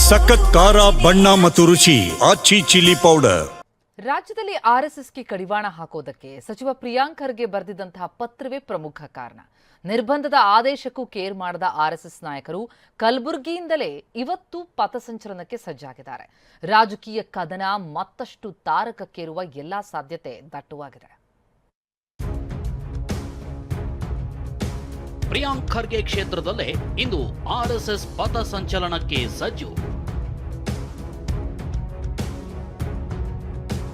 ಸಖತ್ ಖಾರ ಬಣ್ಣ ಮತ್ತು ರುಚಿ ಆಚಿ ಚಿಲ್ಲಿ ಪೌಡರ್. ರಾಜ್ಯದಲ್ಲಿ ಆರ್ಎಸ್ಎಸ್ಗೆ ಕಡಿವಾಣ ಹಾಕೋದಕ್ಕೆ ಸಚಿವ ಪ್ರಿಯಾಂಕ್ ಖರ್ಗೆ ಬರೆದಿದ್ದಂತಹ ಪತ್ರವೇ ಪ್ರಮುಖ ಕಾರಣ. ನಿರ್ಬಂಧದ ಆದೇಶಕ್ಕೂ ಕೇರ್ ಮಾಡದ ಆರ್ಎಸ್ಎಸ್ ನಾಯಕರು ಕಲಬುರಗಿಯಿಂದಲೇ ಇವತ್ತು ಪಥಸಂಚಲನಕ್ಕೆ ಸಜ್ಜಾಗಿದ್ದಾರೆ. ರಾಜಕೀಯ ಕದನ ಮತ್ತಷ್ಟು ತಾರಕಕ್ಕೇರುವ ಎಲ್ಲಾ ಸಾಧ್ಯತೆ ದಟ್ಟವಾಗಿದೆ. ಪ್ರಿಯಾಂಕ್ ಖರ್ಗೆ ಕ್ಷೇತ್ರದಲ್ಲೇ ಇಂದು ಆರ್ಎಸ್ಎಸ್ ಪಥಸಂಚಲನಕ್ಕೆ ಸಜ್ಜು.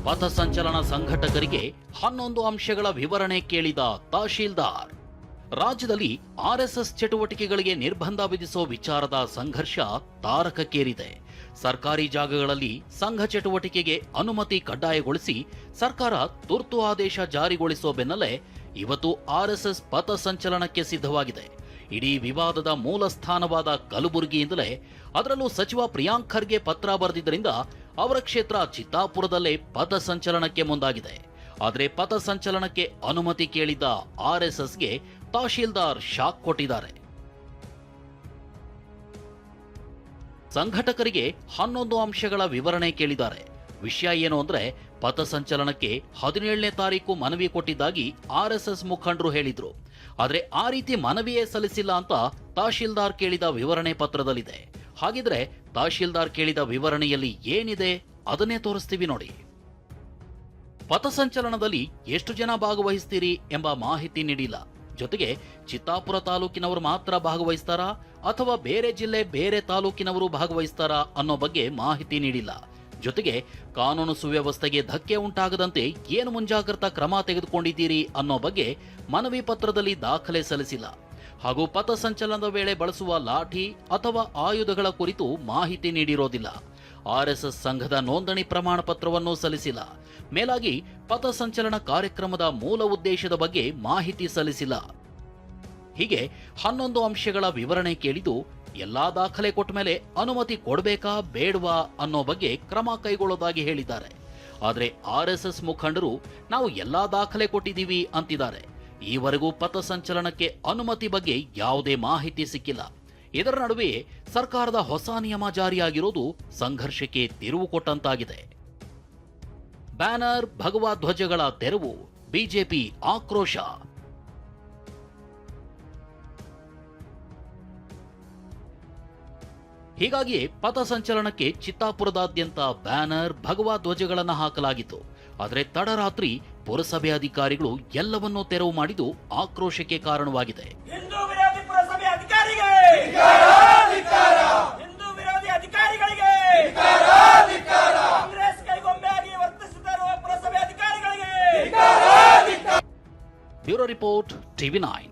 ಪಥಸಂಚಲನ ಸಂಘಟಕರಿಗೆ 11 ಅಂಶಗಳ ವಿವರಣೆ ಕೇಳಿದ ತಹಶೀಲ್ದಾರ್. ರಾಜ್ಯದಲ್ಲಿ ಆರ್ಎಸ್ಎಸ್ ಚಟುವಟಿಕೆಗಳಿಗೆ ನಿರ್ಬಂಧ ವಿಧಿಸೋ ವಿಚಾರದ ಸಂಘರ್ಷ ತಾರಕಕ್ಕೇರಿದೆ. ಸರ್ಕಾರಿ ಜಾಗಗಳಲ್ಲಿ ಸಂಘ ಚಟುವಟಿಕೆಗೆ ಅನುಮತಿ ಕಡ್ಡಾಯಗೊಳಿಸಿ ಸರ್ಕಾರ ತುರ್ತು ಆದೇಶ ಜಾರಿಗೊಳಿಸೋ ಬೆನ್ನಲ್ಲೇ ಇವತ್ತು ಆರ್ಎಸ್ಎಸ್ ಪಥಸಂಚಲನಕ್ಕೆ ಸಿದ್ಧವಾಗಿದೆ. ಇಡೀ ವಿವಾದದ ಮೂಲ ಸ್ಥಾನವಾದ ಕಲಬುರಗಿಯಿಂದಲೇ, ಅದರಲ್ಲೂ ಸಚಿವ ಪ್ರಿಯಾಂಕ್ ಖರ್ಗೆ ಪತ್ರ ಬರೆದಿದ್ದರಿಂದ ಅವರ ಕ್ಷೇತ್ರ ಚಿತ್ತಾಪುರದಲ್ಲೇ ಪಥಸಂಚಲನಕ್ಕೆ ಮುಂದಾಗಿದೆ. ಆದರೆ ಪಥಸಂಚಲನಕ್ಕೆ ಅನುಮತಿ ಕೇಳಿದ್ದ ಆರ್ಎಸ್ಎಸ್ಗೆ ತಹಶೀಲ್ದಾರ್ ಶಾಕ್ ಕೊಟ್ಟಿದ್ದಾರೆ. ಸಂಘಟಕರಿಗೆ 11 ಅಂಶಗಳ ವಿವರಣೆ ಕೇಳಿದ್ದಾರೆ. ವಿಷಯ ಏನು ಅಂದ್ರೆ, ಪಥಸಂಚಲನಕ್ಕೆ 17ನೇ ತಾರೀಕು ಮನವಿ ಕೊಟ್ಟಿದ್ದಾಗಿ ಆರ್ಎಸ್ಎಸ್ ಮುಖಂಡರು ಹೇಳಿದ್ರು. ಆದ್ರೆ ಆ ರೀತಿ ಮನವಿಯೇ ಸಲ್ಲಿಸಿಲ್ಲ ಅಂತ ತಹಶೀಲ್ದಾರ್ ಕೇಳಿದ ವಿವರಣೆ ಪತ್ರದಲ್ಲಿದೆ. ಹಾಗಿದ್ರೆ ತಹಶೀಲ್ದಾರ್ ಕೇಳಿದ ವಿವರಣೆಯಲ್ಲಿ ಏನಿದೆ ಅದನ್ನೇ ತೋರಿಸ್ತೀವಿ ನೋಡಿ. ಪಥಸಂಚಲನದಲ್ಲಿ ಎಷ್ಟು ಜನ ಭಾಗವಹಿಸ್ತೀರಿ ಎಂಬ ಮಾಹಿತಿ ನೀಡಿಲ್ಲ. ಜೊತೆಗೆ ಚಿತ್ತಾಪುರ ತಾಲೂಕಿನವರು ಮಾತ್ರ ಭಾಗವಹಿಸ್ತಾರಾ ಅಥವಾ ಬೇರೆ ಜಿಲ್ಲೆ ಬೇರೆ ತಾಲೂಕಿನವರು ಭಾಗವಹಿಸ್ತಾರಾ ಅನ್ನೋ ಬಗ್ಗೆ ಮಾಹಿತಿ ನೀಡಿಲ್ಲ. ಜೊತೆಗೆ ಕಾನೂನು ಸುವ್ಯವಸ್ಥೆಗೆ ಧಕ್ಕೆ ಉಂಟಾಗದಂತೆ ಏನು ಮುಂಜಾಗ್ರತಾ ಕ್ರಮ ತೆಗೆದುಕೊಂಡಿದ್ದೀರಿ ಅನ್ನೋ ಬಗ್ಗೆ ಮನವಿ ಪತ್ರದಲ್ಲಿ ದಾಖಲೆ ಸಲ್ಲಿಸಿಲ್ಲ. ಹಾಗೂ ಪಥಸಂಚಲನದ ವೇಳೆ ಬಳಸುವ ಲಾಠಿ ಅಥವಾ ಆಯುಧಗಳ ಕುರಿತು ಮಾಹಿತಿ ನೀಡಿರೋದಿಲ್ಲ. ಆರ್ಎಸ್ಎಸ್ ಸಂಘದ ನೋಂದಣಿ ಪ್ರಮಾಣ ಪತ್ರವನ್ನು ಸಲ್ಲಿಸಿಲ್ಲ. ಮೇಲಾಗಿ ಪಥಸಂಚಲನ ಕಾರ್ಯಕ್ರಮದ ಮೂಲ ಉದ್ದೇಶದ ಬಗ್ಗೆ ಮಾಹಿತಿ ಸಲ್ಲಿಸಿಲ್ಲ. ಹೀಗೆ 11 ಅಂಶಗಳ ವಿವರಣೆ ಕೇಳಿದ್ದು, ಎಲ್ಲಾ ದಾಖಲೆ ಕೊಟ್ಟ ಮೇಲೆ ಅನುಮತಿ ಕೊಡಬೇಕಾ ಬೇಡವಾ ಅನ್ನೋ ಬಗ್ಗೆ ಕ್ರಮ ಕೈಗೊಳ್ಳೋದಾಗಿ ಹೇಳಿದ್ದಾರೆ. ಆದರೆ ಆರ್ಎಸ್ಎಸ್ ಮುಖಂಡರು ನಾವು ಎಲ್ಲಾ ದಾಖಲೆ ಕೊಟ್ಟಿದ್ದೀವಿ ಅಂತಿದ್ದಾರೆ. ಈವರೆಗೂ ಪಥಸಂಚಲನಕ್ಕೆ ಅನುಮತಿ ಬಗ್ಗೆ ಯಾವುದೇ ಮಾಹಿತಿ ಸಿಕ್ಕಿಲ್ಲ. ಇದರ ನಡುವೆ ಸರ್ಕಾರದ ಹೊಸ ನಿಯಮ ಜಾರಿಯಾಗಿರೋದು ಸಂಘರ್ಷಕ್ಕೆ ತಿರುವು ಕೊಟ್ಟಂತಾಗಿದೆ. ಬ್ಯಾನರ್, ಭಗವಾ ಧ್ವಜಗಳ ತೆರವು, ಬಿಜೆಪಿ ಆಕ್ರೋಶ. ಹೀಗಾಗಿಯೇ ಪಥಸಂಚಲನಕ್ಕೆ ಚಿತ್ತಾಪುರದಾದ್ಯಂತ ಬ್ಯಾನರ್, ಭಗವಾ ಧ್ವಜಗಳನ್ನು ಹಾಕಲಾಗಿತ್ತು. ಆದರೆ ತಡರಾತ್ರಿ ಪುರಸಭೆ ಅಧಿಕಾರಿಗಳು ಎಲ್ಲವನ್ನೂ ತೆರವು ಮಾಡಿದ್ದು ಆಕ್ರೋಶಕ್ಕೆ ಕಾರಣವಾಗಿದೆ. Bureau report, ಟಿವಿ9.